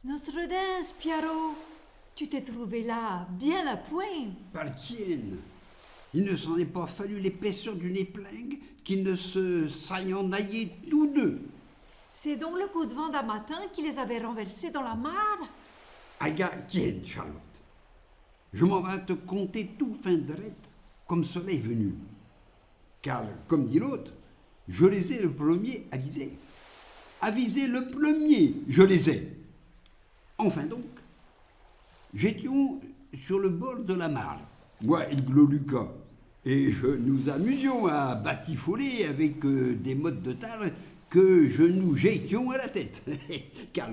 Nostredens, Pierrot, tu t'es trouvé là, bien à point. Paltienne, il ne s'en est pas fallu l'épaisseur d'une épingle qu'ils ne se saillandaillent tous deux. C'est donc le coup de vent d'un matin qui les avait renversés dans la mare. Aga, tienne, Charlotte. Je m'en vais te conter tout fin drette, comme cela est venu. Car, comme dit l'autre, je les ai le premier avisés. Avisés le premier, je les ai. Enfin donc, j'étions sur le bord de la mare, moi et Gloluca, et nous amusions à batifoler avec des mottes de table que je nous jetions à la tête. Car,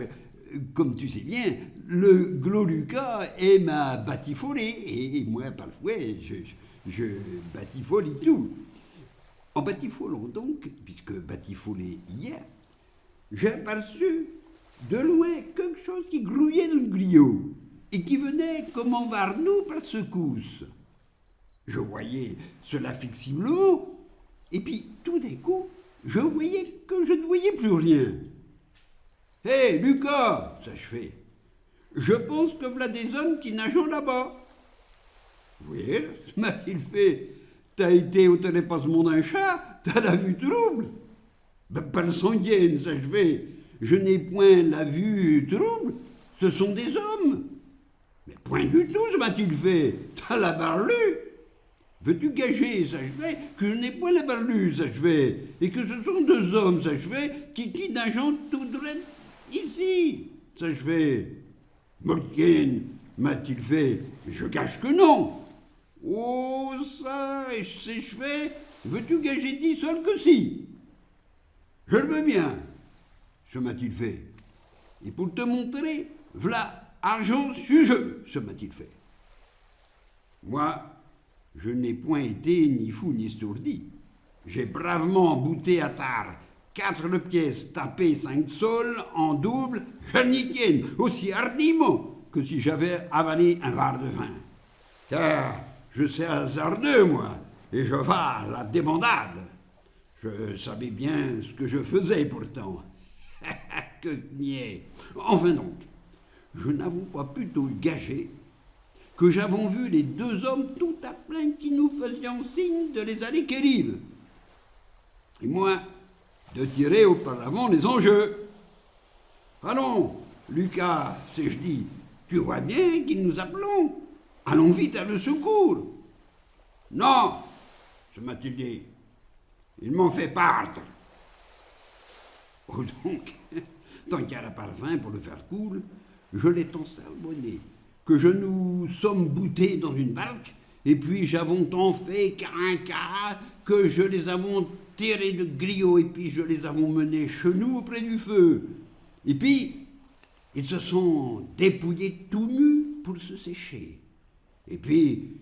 comme tu sais bien, le Gloluca aime à batifoler, et moi, parfois, je batifole et tout. En batifolant donc, puisque batifolé hier, j'ai aperçu de loin quelque chose qui grouillait dans le griot et qui venait comme envers nous par secousse. Je voyais cela fixiblement, et puis tout d'un coup, je voyais que je ne voyais plus rien. Hé, Lucas, ça je fais. Je pense que voilà des hommes qui nagent là-bas. Oui, m'a-t-il fait. T'as été au télépassement d'un chat, t'as la vue trouble. Ben, pas le sanguine, ça je fais. Je n'ai point la vue trouble, ce sont des hommes. Mais point du tout, ça m'a-t-il fait. T'as la barlue. Veux-tu gager, ça je fais, que je n'ai point la barlue, ça je fais, et que ce sont deux hommes, ça je fais, qui nagent tout droit ici, ça je fais. Moltken, m'a-t-il fait, je gage que non. Oh, ça, et je fais, veux-tu gager 10 sols que si? Je le veux bien, ce m'a-t-il fait. Et pour te montrer, v'là argent sujet, ce m'a-t-il fait. Moi, je n'ai point été ni fou ni estourdi. J'ai bravement bouté à tard 4 pièces tapées 5 sols en double, je n'y tienne aussi hardiment que si j'avais avalé un verre de vin. Car je sais hasardeux, moi, et je vas la débandade. Je savais bien ce que je faisais pourtant. Que niais. Enfin donc, je n'avons pas plutôt gagé que j'avons vu les deux hommes tout à plein qui nous faisions signe de les aller quérir. Et moi, de tirer auparavant les enjeux. Allons, Lucas, si je dis, tu vois bien qu'ils nous appelons. Allons vite à le secours. Non, se m'a-t-il dit, ils m'ont fait perdre. Oh donc, tant qu'il y a la parfum pour le faire cool, je l'ai tant sarbonné que je nous sommes boutés dans une barque, et puis j'avons tant fait carin que je les avons tirés de griot, et puis je les avons menés chez nous auprès du feu. Et puis, ils se sont dépouillés tout nus pour se sécher. Et puis,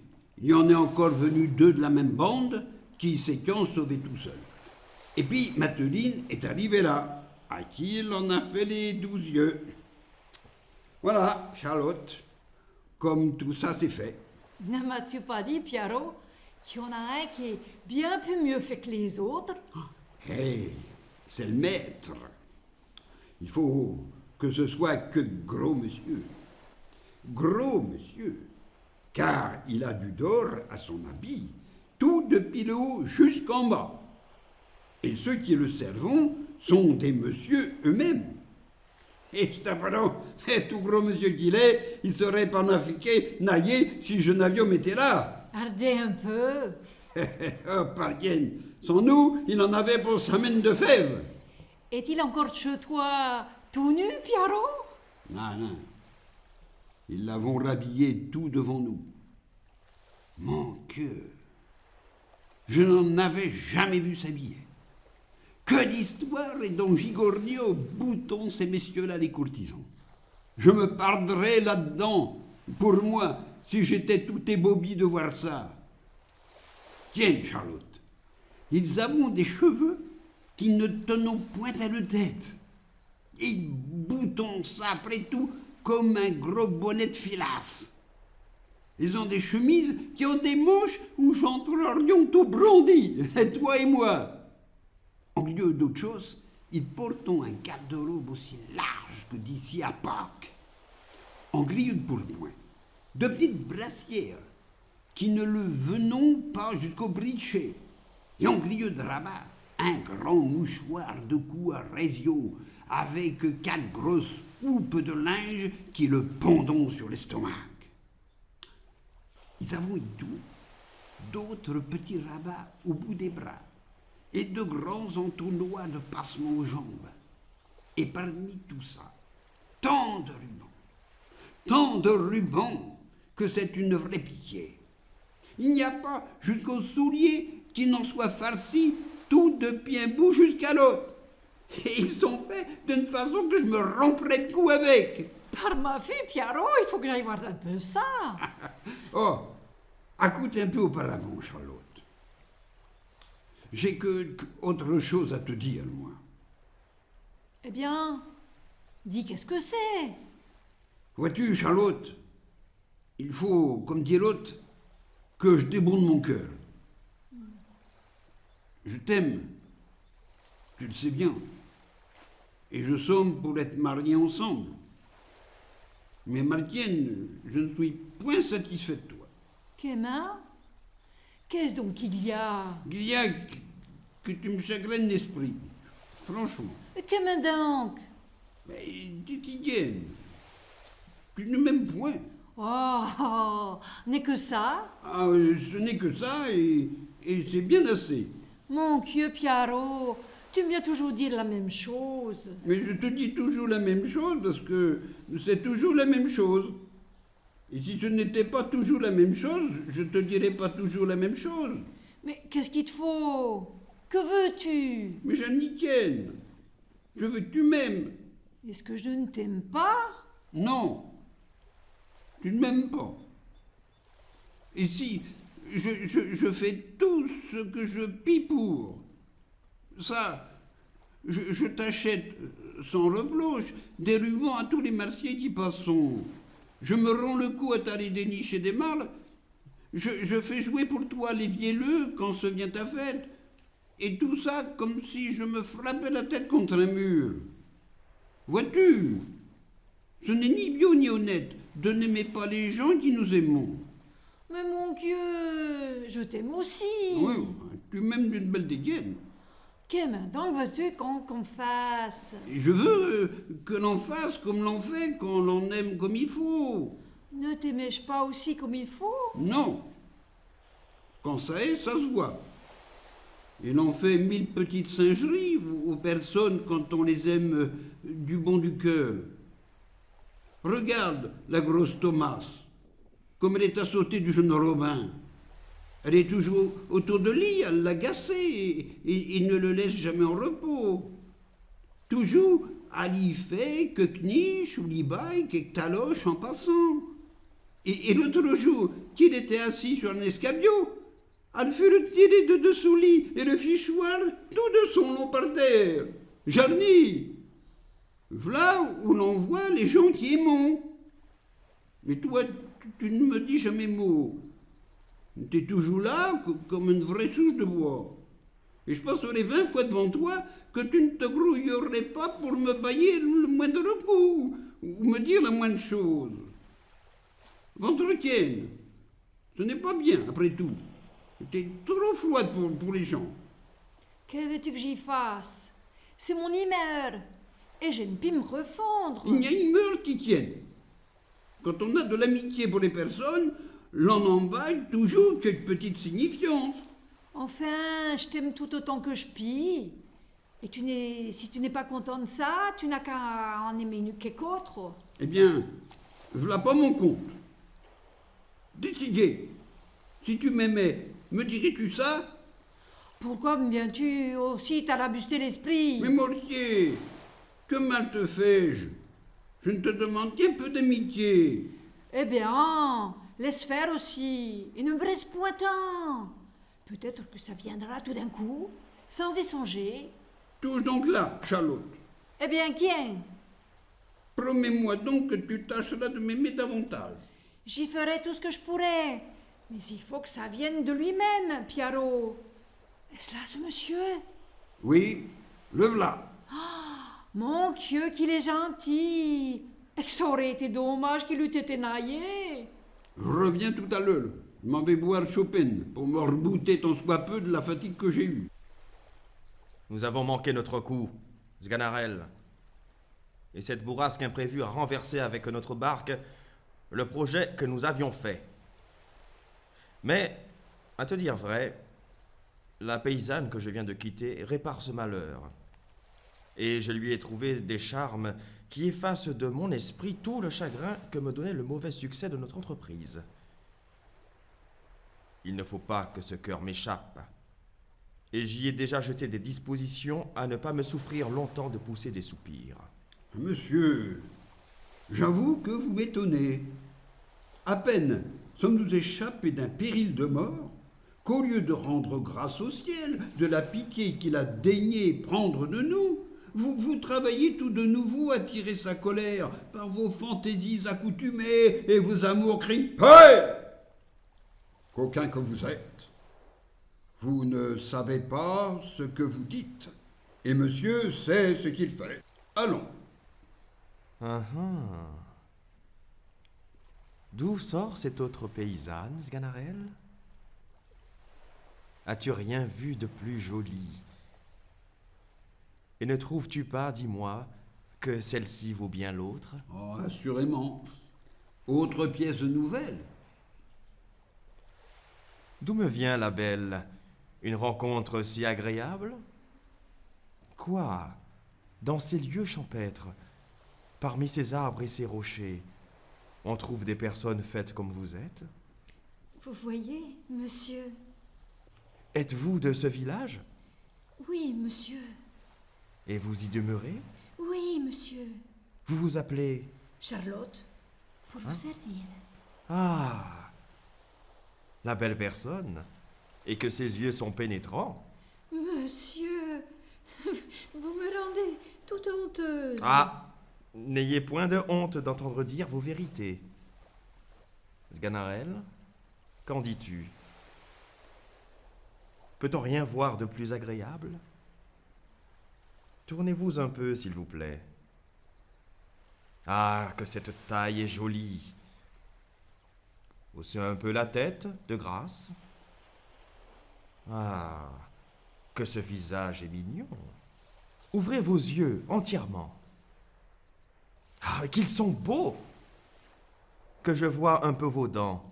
il y en est encore venu 2 de la même bande qui s'étant sauvés tout seuls. Et puis, Mateline est arrivée là, à qui il en a fait les 12 yeux. Voilà, Charlotte, comme tout ça s'est fait. Ne m'as-tu pas dit, Pierrot, qu'il y en a un qui est bien plus mieux fait que les autres? Hé, c'est le maître. Il faut que ce soit que gros monsieur. Gros monsieur, car il a du d'or à son habit, tout depuis le haut jusqu'en bas. Et ceux qui le servent sont des messieurs eux-mêmes. Et cependant, tout gros monsieur qu'il est, il serait pas naillé si je n'avions été là. Ardez un peu. Oh, pardienne, sans nous, il en avait pour sa mine de fèves. Est-il encore chez toi tout nu, Pierrot? Non, non. Ils l'avons rhabillé tout devant nous. Mon Dieu, je n'en avais jamais vu s'habiller. Que d'histoire et dont Gigornio boutons ces messieurs-là les courtisans. Je me perdrais là-dedans, pour moi, si j'étais tout ébobie de voir ça. Tiens, Charlotte, ils avons des cheveux qui ne tenons point à la tête. Ils boutons ça, après tout, comme un gros bonnet de filasse. Ils ont des chemises qui ont des manches où j'entrerions tout brandi, toi et moi. En lieu d'autre chose, ils portent un garde-robe aussi large marche que d'ici à Pâques, en grille de pourpoint, de petites brassières qui ne le venons pas jusqu'au bricher, et en grille de rabat, un grand mouchoir de cou à résio avec 4 grosses houppes de linge qui le pendons sur l'estomac. Ils avouent tout, d'autres petits rabats au bout des bras, et de grands entonnoirs de passement aux jambes. Et parmi tout ça, tant de rubans, que c'est une vraie pitié. Il n'y a pas jusqu'aux souliers qui n'en soient farcis, tout de pied bout jusqu'à l'autre. Et ils sont faits d'une façon que je me romprais le cou avec. Par ma fille, Pierrot, il faut que j'aille voir un peu ça. Oh, écoute un peu auparavant, Charlotte. J'ai que autre chose à te dire, moi. Eh bien, dis qu'est-ce que c'est? Vois-tu, Charlotte, il faut, comme dit l'autre, que je débonde mon cœur. Je t'aime, tu le sais bien, et je somme pour être mariés ensemble. Mais Martienne, je ne suis point satisfait de toi. Qu'Emma? Qu'est-ce donc qu'il y a? Il y a que tu me chagrines l'esprit, franchement. Qu'Emma donc? Mais Titienne, tu ne m'aimes point. Oh, n'est que ça? Ah, ce n'est que ça, et c'est bien assez. Mon Dieu, Pierrot, tu me viens toujours dire la même chose. Mais je te dis toujours la même chose parce que c'est toujours la même chose. Et si ce n'était pas toujours la même chose, je te dirais pas toujours la même chose. Mais qu'est-ce qu'il te faut? Que veux-tu? Mais j'en y tienne. Je veux que tu m'aimes. Est-ce que je ne t'aime pas? Non. Tu ne m'aimes pas. Et si je fais tout ce que je pille pour, ça, je t'achète sans reproche des rubans à tous les marchés qui passeront. Je me romps le cou à taler des niches et des marles. Je fais jouer pour toi les vielleux quand se vient ta fête. Et tout ça comme si je me frappais la tête contre un mur. Vois-tu, ce n'est ni bio ni honnête de n'aimer pas les gens qui nous aimons. Mais mon Dieu, je t'aime aussi. Oui, tu m'aimes d'une belle dégaine. Qu'aime donc veux-tu qu'on fasse? Je veux que l'on fasse comme l'on fait quand l'on aime comme il faut. Ne t'aimais-je pas aussi comme il faut? Non. Quand ça est, ça se voit. Et l'on fait 1000 petites singeries aux personnes quand on les aime du bon du cœur. Regarde la grosse Thomas, comme elle est à sauter du jeune Robin. Elle est toujours autour de lui à l'agacer et ne le laisse jamais en repos. Toujours à l'y fait que kniche ou l'y baille, que taloche en passant. Et l'autre jour, qu'il était assis sur un escabeau, elle fut le tirer de dessous lit et le fit choir tout de son long par terre. Jarny, v'là où l'on voit les gens qui aiment. Mais toi, tu ne me dis jamais mot. T'es toujours là, comme une vraie souche de bois. Et je passerai 20 fois devant toi que tu ne te grouillerais pas pour me bailler le moindre coup, ou me dire la moindre chose. Ventretienne, ce n'est pas bien, après tout. T'es trop froide pour les gens. Que veux-tu que j'y fasse? C'est mon humeur, et je ne puis me refondre. Il y a une humeur qui tienne. Quand on a de l'amitié pour les personnes, l'on en baille toujours quelques petites signifiances. Enfin, je t'aime tout autant que je pille. Et si tu n'es pas content de ça, tu n'as qu'à en aimer une qu'autre. Eh bien, voilà pas mon compte. Décidé. Si tu m'aimais, me dirais-tu ça? Pourquoi me viens-tu aussi t'alabuster l'esprit? Mais Mortier, que mal te fais-je? Je ne te demande qu'un peu d'amitié. Eh bien, laisse faire aussi, et ne me reste point tant. Peut-être que ça viendra tout d'un coup, sans y songer. Touche donc là, Charlotte. Eh bien, qui est? Promets-moi donc que tu tâcheras de m'aimer davantage. J'y ferai tout ce que je pourrai. Mais il faut que ça vienne de lui-même, Pierrot. Est-ce là ce monsieur? Oui, le voilà. Mon Dieu, qu'il est gentil. Et que ça aurait été dommage qu'il eût été naillé. Je reviens tout à l'heure. Je m'en vais boire Chopin pour me rebooter tant soit peu de la fatigue que j'ai eue. Nous avons manqué notre coup, Sganarelle. Et cette bourrasque imprévue a renversé avec notre barque le projet que nous avions fait. Mais, à te dire vrai, la paysanne que je viens de quitter répare ce malheur. Et je lui ai trouvé des charmes qui effacent de mon esprit tout le chagrin que me donnait le mauvais succès de notre entreprise. Il ne faut pas que ce cœur m'échappe. Et j'y ai déjà jeté des dispositions à ne pas me souffrir longtemps de pousser des soupirs. Monsieur, j'avoue que vous m'étonnez. À peine sommes-nous échappés d'un péril de mort qu'au lieu de rendre grâce au ciel de la pitié qu'il a daigné prendre de nous, vous travaillez tout de nouveau à tirer sa colère par vos fantaisies accoutumées et vos amours crispés. Coquin que vous êtes, vous ne savez pas ce que vous dites, et monsieur sait ce qu'il fait. Allons. D'où sort cette autre paysanne, Sganarelle? As-tu rien vu de plus joli? Et ne trouves-tu pas, dis-moi, que celle-ci vaut bien l'autre? Oh, assurément. Autre pièce nouvelle. D'où me vient la belle? Une rencontre si agréable? Quoi? Dans ces lieux champêtres, parmi ces arbres et ces rochers, on trouve des personnes faites comme vous êtes? Vous voyez, monsieur? Êtes-vous de ce village? Oui, monsieur. Et vous y demeurez? Oui, monsieur. Vous vous appelez? Charlotte, pour vous servir. Ah! La belle personne. Et que ses yeux sont pénétrants. Monsieur, vous me rendez toute honteuse. Ah! N'ayez point de honte d'entendre dire vos vérités. Sganarelle, qu'en dis-tu? Peut-on rien voir de plus agréable? Tournez-vous un peu, s'il vous plaît. Ah, que cette taille est jolie. Haussez un peu la tête, de grâce. Ah, que ce visage est mignon. Ouvrez vos yeux entièrement. Ah, qu'ils sont beaux! Que je vois un peu vos dents,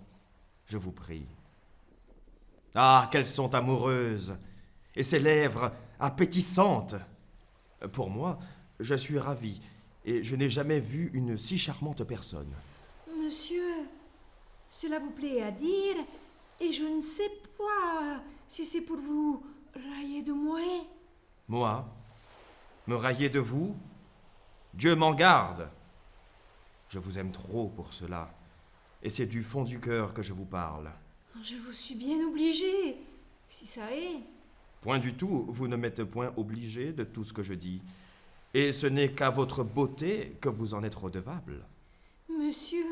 je vous prie. Ah, qu'elles sont amoureuses! Et ces lèvres appétissantes! Pour moi, je suis ravi, et je n'ai jamais vu une si charmante personne. Monsieur, cela vous plaît à dire, et je ne sais pas si c'est pour vous railler de moi. Moi? Me railler de vous? Dieu m'en garde! Je vous aime trop pour cela, et c'est du fond du cœur que je vous parle. Je vous suis bien obligée, si ça est. Point du tout, vous ne m'êtes point obligé de tout ce que je dis, et ce n'est qu'à votre beauté que vous en êtes redevable. Monsieur,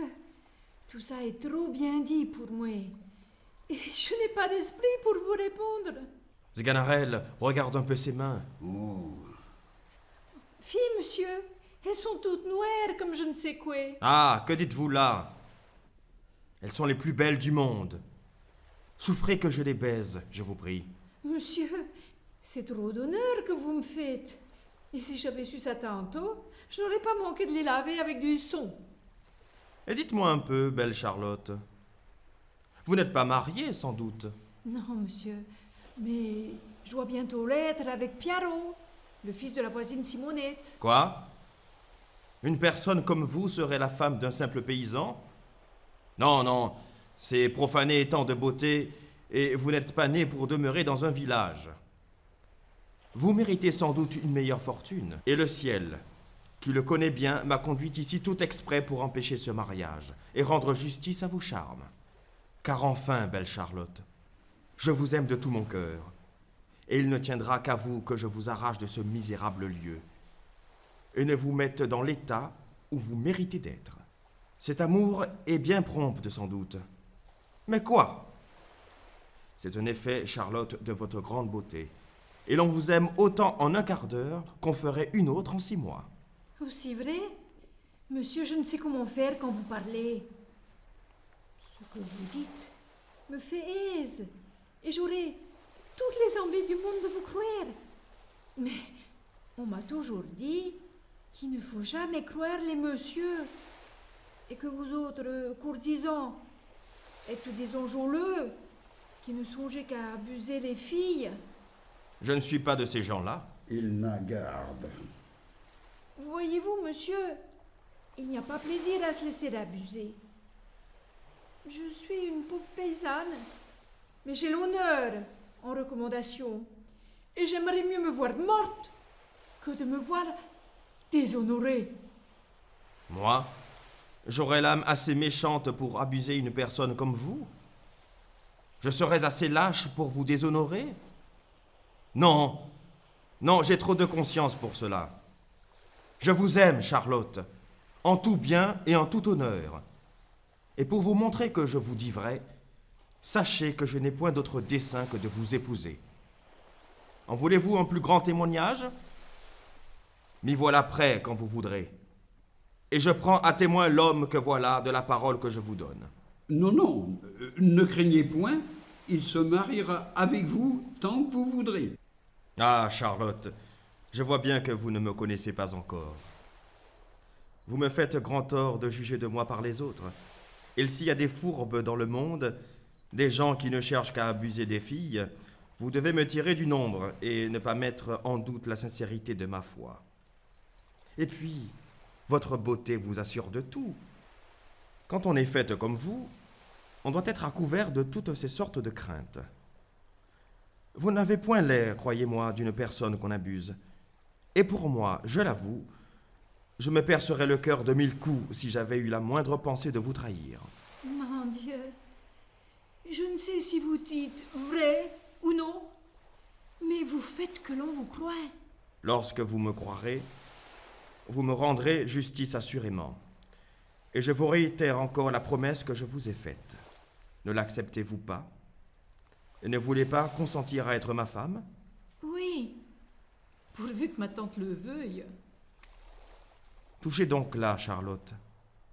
tout ça est trop bien dit pour moi, et je n'ai pas d'esprit pour vous répondre. Sganarelle, regarde un peu ses mains. Oh. Fi, monsieur, elles sont toutes noires comme je ne sais quoi. Ah, que dites-vous là? Elles sont les plus belles du monde. Souffrez que je les baise, je vous prie. Monsieur, c'est trop d'honneur que vous me faites. Et si j'avais su ça tantôt, je n'aurais pas manqué de les laver avec du son. Et dites-moi un peu, belle Charlotte. Vous n'êtes pas mariée, sans doute? Non, monsieur, mais je dois bientôt l'être avec Pierrot, le fils de la voisine Simonette. Quoi? Une personne comme vous serait la femme d'un simple paysan? Non, non, c'est profaner tant de beauté, et vous n'êtes pas né pour demeurer dans un village. Vous méritez sans doute une meilleure fortune, et le ciel, qui le connaît bien, m'a conduit ici tout exprès pour empêcher ce mariage, et rendre justice à vos charmes. Car enfin, belle Charlotte, je vous aime de tout mon cœur, et il ne tiendra qu'à vous que je vous arrache de ce misérable lieu, et ne vous mette dans l'état où vous méritez d'être. Cet amour est bien prompt, sans doute. Mais quoi? C'est un effet, Charlotte, de votre grande beauté, et l'on vous aime autant en un quart d'heure qu'on ferait une autre en 6 mois. Aussi vrai? Monsieur, je ne sais comment faire quand vous parlez. Ce que vous dites me fait aise, et j'aurais toutes les envies du monde de vous croire. Mais on m'a toujours dit qu'il ne faut jamais croire les messieurs, et que vous autres courtisans êtes des enjôleux qui ne songez qu'à abuser les filles. Je ne suis pas de ces gens-là. Il n'a garde. Voyez-vous, monsieur, il n'y a pas plaisir à se laisser abuser. Je suis une pauvre paysanne, mais j'ai l'honneur en recommandation, et j'aimerais mieux me voir morte que de me voir déshonorée. Moi, j'aurais l'âme assez méchante pour abuser une personne comme vous? Je serais assez lâche pour vous déshonorer? Non, non, j'ai trop de conscience pour cela. Je vous aime, Charlotte, en tout bien et en tout honneur. Et pour vous montrer que je vous dis vrai, sachez que je n'ai point d'autre dessein que de vous épouser. En voulez-vous un plus grand témoignage? M'y voilà prêt quand vous voudrez. Et je prends à témoin l'homme que voilà de la parole que je vous donne. Non, non, ne craignez point, il se mariera avec vous tant que vous voudrez. Ah, Charlotte, je vois bien que vous ne me connaissez pas encore. Vous me faites grand tort de juger de moi par les autres. Et s'il y a des fourbes dans le monde, des gens qui ne cherchent qu'à abuser des filles, vous devez me tirer du nombre et ne pas mettre en doute la sincérité de ma foi. Et puis, votre beauté vous assure de tout. Quand on est faite comme vous, on doit être à couvert de toutes ces sortes de craintes. Vous n'avez point l'air, croyez-moi, d'une personne qu'on abuse. Et pour moi, je l'avoue, je me percerais le cœur de 1000 coups si j'avais eu la moindre pensée de vous trahir. Mon Dieu, je ne sais si vous dites vrai ou non, mais vous faites que l'on vous croit. Lorsque vous me croirez, vous me rendrez justice assurément. Et je vous réitère encore la promesse que je vous ai faite. Ne l'acceptez-vous pas? Et ne voulez pas consentir à être ma femme? Oui, pourvu que ma tante le veuille. Touchez donc là, Charlotte,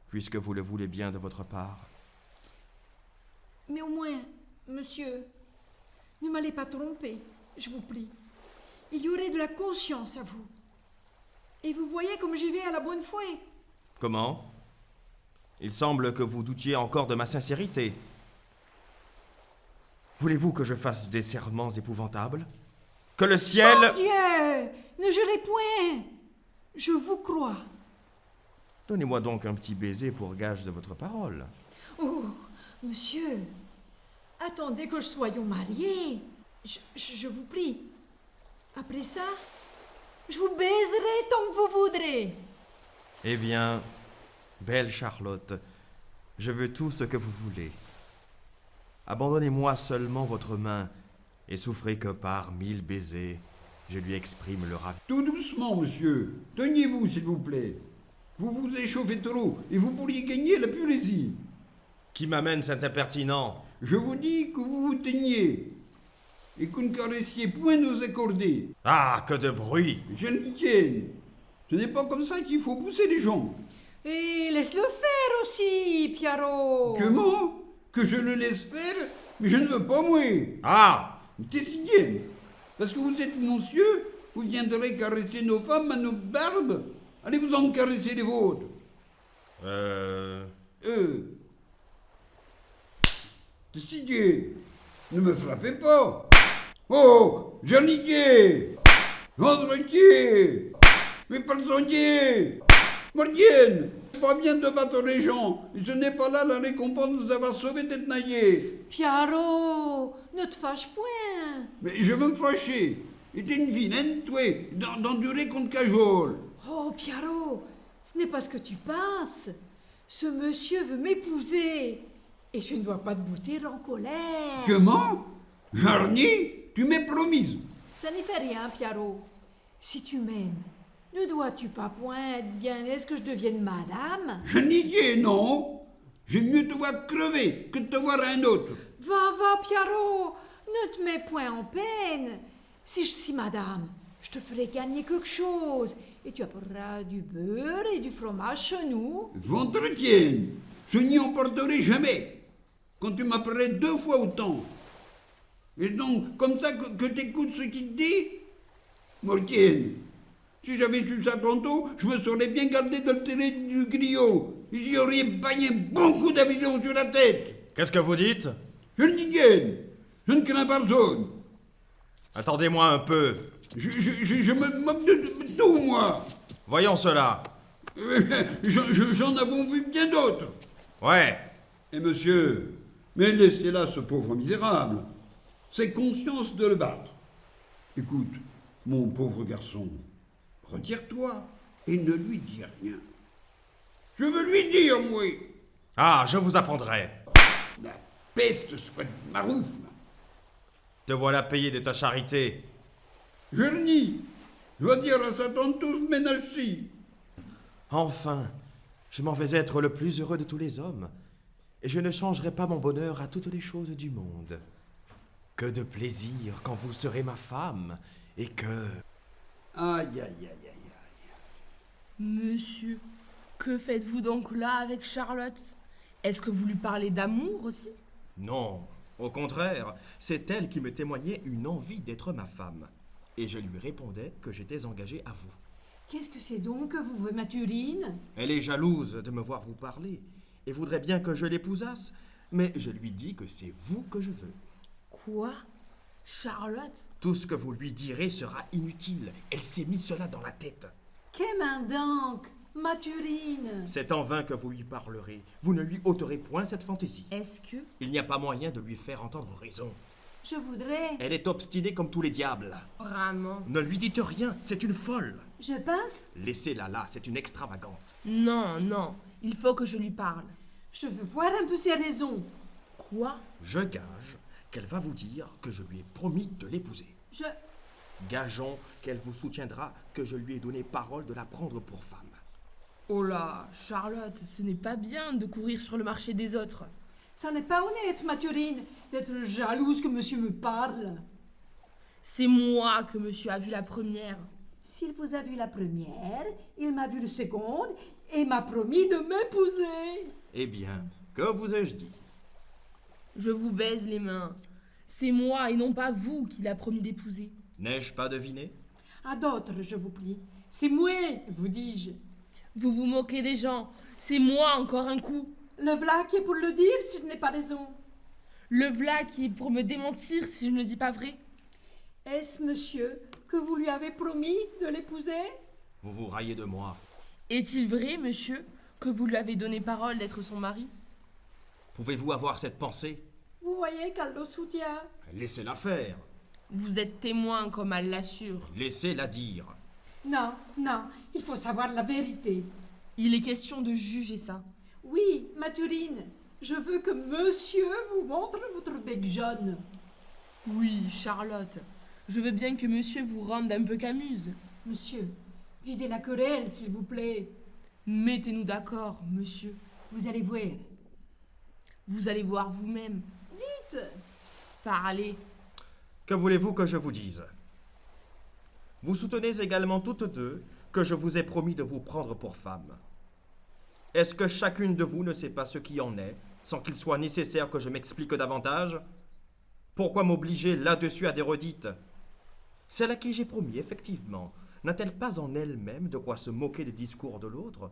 puisque vous le voulez bien de votre part. Mais au moins, monsieur, ne m'allez pas tromper, je vous prie. Il y aurait de la conscience à vous. Et vous voyez comme j'y vais à la bonne foi. Comment? Il semble que vous doutiez encore de ma sincérité. Voulez-vous que je fasse des serments épouvantables? Que le ciel... Mon Dieu, ne gelez point. Je vous crois. Donnez-moi donc un petit baiser pour gage de votre parole. Oh, monsieur, attendez que je sois mariée. Je vous prie. Après ça, je vous baiserai tant que vous voudrez. Eh bien, belle Charlotte, je veux tout ce que vous voulez. Abandonnez-moi seulement votre main et souffrez que par 1000 baisers, je lui exprime le ravissement. Tout doucement, monsieur. Teniez-vous, s'il vous plaît. Vous vous échauffez trop et vous pourriez gagner la purésie. Qui m'amène cet impertinent? Je vous dis que vous vous teniez et que vous ne caressiez point nos accordés. Ah, que de bruit! Je n'y tiens. Ce n'est pas comme ça qu'il faut pousser les gens. Et laisse-le faire aussi, Pierrot. Comment? Que je le laisse faire? Mais je ne veux pas, moi. Ah! Décidez. Parce que vous êtes monsieur, vous viendrez caresser nos femmes à nos barbes. Allez vous en caresser les vôtres. Décidez. Ne me frappez pas. Oh, Janitier, Vendredier, mes palsonniers, Mordienne. C'est pas bien de battre les gens. Et ce n'est pas là la récompense d'avoir sauvé d'être naillé. Pierrot, ne te fâche point. Mais je veux me fâcher. Et t'es une vilaine, toi, d'endurer contre cajole. Oh, Pierrot, ce n'est pas ce que tu penses. Ce monsieur veut m'épouser. Et je ne dois pas te bouter en colère. Comment? Jarny, tu m'es promise. Ça n'y fait rien, Pierrot. Si tu m'aimes, ne dois-tu pas point être bien est-ce que je devienne madame? Je n'y dis non. J'aime mieux te voir crever que de te voir un autre. Va, Pierrot, ne te mets point en peine. Si je suis madame, je te ferai gagner quelque chose. Et tu apporteras du beurre et du fromage chez nous. Ventretienne, je n'y emporterai jamais. Quand tu m'appellerais 2 fois autant. Et donc, comme ça que t'écoutes ce qu'il te dit? Mortienne, si j'avais su ça tantôt, je me serais bien gardé de le télé du griot. J'y aurais bagné bon coup d'avion sur la tête. Qu'est-ce que vous dites? Je le dis gaine. Je ne crains personne. Attendez-moi un peu. Je me moque de tout, moi. Voyons cela. J'en avons vu bien d'autres. Ouais. Et monsieur, mais laissez là ce pauvre misérable. C'est conscience de le battre. Écoute, mon pauvre garçon, retire-toi et ne lui dis rien. Je veux lui dire, moi. Ah, je vous apprendrai. La peste soit de Marouf. Te voilà payé de ta charité. Je le nie. Je dois dire à Satan tous ménachi. Enfin, je m'en vais être le plus heureux de tous les hommes. Et je ne changerai pas mon bonheur à toutes les choses du monde. Que de plaisir quand vous serez ma femme, et que... Aïe, aïe, aïe, aïe, aïe. Monsieur, que faites-vous donc là avec Charlotte? Est-ce que vous lui parlez d'amour aussi? Non, au contraire, c'est elle qui me témoignait une envie d'être ma femme. Et je lui répondais que j'étais engagé à vous. Qu'est-ce que c'est donc que vous voulez, Mathurine? Elle est jalouse de me voir vous parler, et voudrait bien que je l'épousasse, mais je lui dis que c'est vous que je veux. Quoi? Charlotte? Tout ce que vous lui direz sera inutile. Elle s'est mis cela dans la tête. Qu'est main donc, Mathurine? C'est en vain que vous lui parlerez. Vous ne lui ôterez point cette fantaisie. Est-ce que... Il n'y a pas moyen de lui faire entendre raison. Je voudrais... Elle est obstinée comme tous les diables. Vraiment? Ne lui dites rien, c'est une folle. Je pense... Laissez-la là, c'est une extravagante. Non, non, il faut que je lui parle. Je veux voir un peu ses raisons. Quoi? Je gage qu'elle va vous dire que je lui ai promis de l'épouser. Je... Gageons qu'elle vous soutiendra que je lui ai donné parole de la prendre pour femme. Oh là, Charlotte, ce n'est pas bien de courir sur le marché des autres. Ça n'est pas honnête, Mathurine, d'être jalouse que monsieur me parle. C'est moi que monsieur a vu la première. S'il vous a vu la première, il m'a vu la seconde et m'a promis de m'épouser. Eh bien, que vous ai-je dit? Je vous baise les mains. C'est moi et non pas vous qui l'a promis d'épouser. N'ai-je pas deviné? À d'autres, je vous prie. C'est moi, vous dis-je. Vous vous moquez des gens. C'est moi encore un coup. Le v'là qui est pour le dire si je n'ai pas raison. Le v'là qui est pour me démentir si je ne dis pas vrai. Est-ce, monsieur, que vous lui avez promis de l'épouser? Vous vous raillez de moi. Est-il vrai, monsieur, que vous lui avez donné parole d'être son mari? Pouvez-vous avoir cette pensée? Vous voyez qu'elle le soutient. Laissez-la faire. Vous êtes témoin comme elle l'assure. Laissez-la dire. Non, non, il faut savoir la vérité. Il est question de juger ça. Oui, Mathurine, je veux que monsieur vous montre votre bec jaune. Oui, Charlotte. Je veux bien que monsieur vous rende un peu camuse. Monsieur, videz la querelle, s'il vous plaît. Mettez-nous d'accord, monsieur. Vous allez voir. Vous allez voir vous-même. Dites. Parlez. Que voulez-vous que je vous dise? Vous soutenez également toutes deux que je vous ai promis de vous prendre pour femme. Est-ce que chacune de vous ne sait pas ce qui en est, sans qu'il soit nécessaire que je m'explique davantage? Pourquoi m'obliger là-dessus à des redites? Celle à qui j'ai promis, effectivement, n'a-t-elle pas en elle-même de quoi se moquer des discours de l'autre?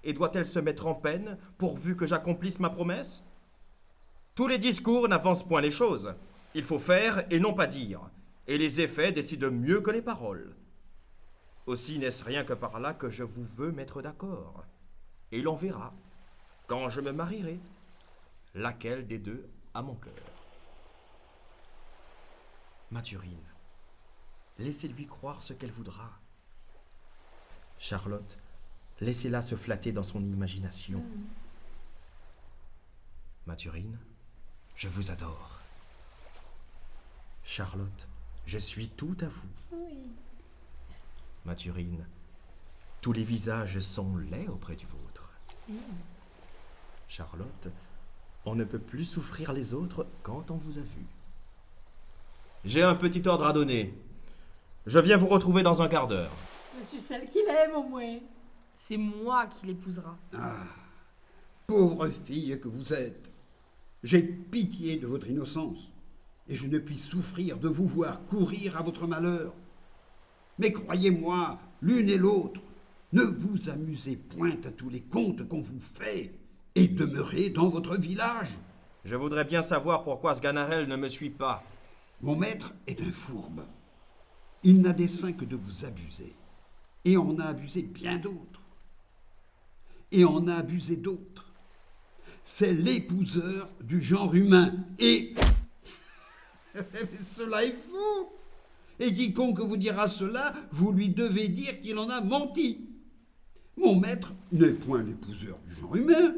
Et doit-elle se mettre en peine pourvu que j'accomplisse ma promesse? Tous les discours n'avancent point les choses. Il faut faire et non pas dire. Et les effets décident mieux que les paroles. Aussi n'est-ce rien que par là que je vous veux mettre d'accord. Et l'on verra, quand je me marierai, laquelle des deux a mon cœur. Mathurine, laissez-lui croire ce qu'elle voudra. Charlotte, laissez-la se flatter dans son imagination. Mathurine, je vous adore. Charlotte, je suis tout à vous. Oui. Mathurine, tous les visages sont laids auprès du vôtre. Charlotte, on ne peut plus souffrir les autres quand on vous a vu. J'ai un petit ordre à donner. Je viens vous retrouver dans un quart d'heure. Je suis celle qu'il aime, au moins. C'est moi qui l'épousera. Ah, pauvre fille que vous êtes. J'ai pitié de votre innocence, et je ne puis souffrir de vous voir courir à votre malheur. Mais croyez-moi, l'une et l'autre, ne vous amusez point à tous les contes qu'on vous fait, et demeurez dans votre village. Je voudrais bien savoir pourquoi Sganarelle ne me suit pas. Mon maître est un fourbe. Il n'a dessein que de vous abuser, et en a abusé bien d'autres. Et en a abusé d'autres. C'est l'épouseur du genre humain. Et cela est fou. Et quiconque vous dira cela, vous lui devez dire qu'il en a menti. Mon maître n'est point l'épouseur du genre humain.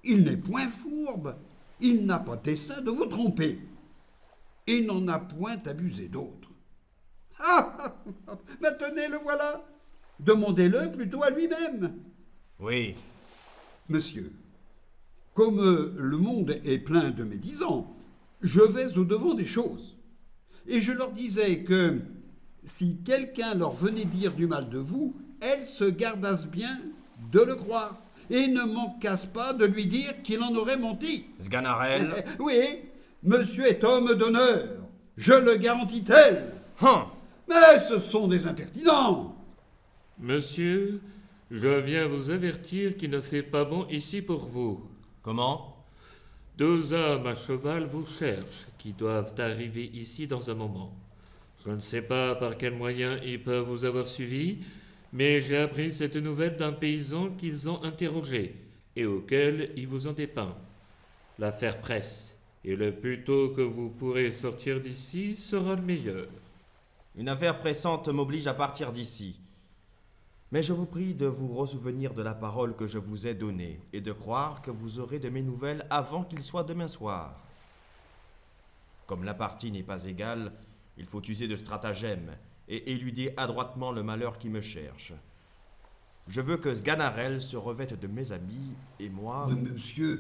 Il n'est point fourbe. Il n'a pas dessein de vous tromper. Il n'en a point abusé d'autres. Ah, mais tenez, le voilà. Demandez-le plutôt à lui-même. Oui. Monsieur, comme le monde est plein de médisants, je vais au-devant des choses. Et je leur disais que si quelqu'un leur venait dire du mal de vous, elles se gardassent bien de le croire et ne manquassent pas de lui dire qu'il en aurait menti. Sganarelle. Oui, monsieur est homme d'honneur, je le garantis tel. Mais ce sont des impertinents. Monsieur, je viens vous avertir qu'il ne fait pas bon ici pour vous. Comment? 2 hommes à cheval vous cherchent, qui doivent arriver ici dans un moment. Je ne sais pas par quels moyens ils peuvent vous avoir suivi, mais j'ai appris cette nouvelle d'un paysan qu'ils ont interrogé et auquel ils vous ont dépeint. L'affaire presse, et le plus tôt que vous pourrez sortir d'ici sera le meilleur. Une affaire pressante m'oblige à partir d'ici. Mais je vous prie de vous ressouvenir de la parole que je vous ai donnée et de croire que vous aurez de mes nouvelles avant qu'il soit demain soir. Comme la partie n'est pas égale, il faut user de stratagème et éluder adroitement le malheur qui me cherche. Je veux que Sganarelle se revête de mes habits et moi... Mais monsieur,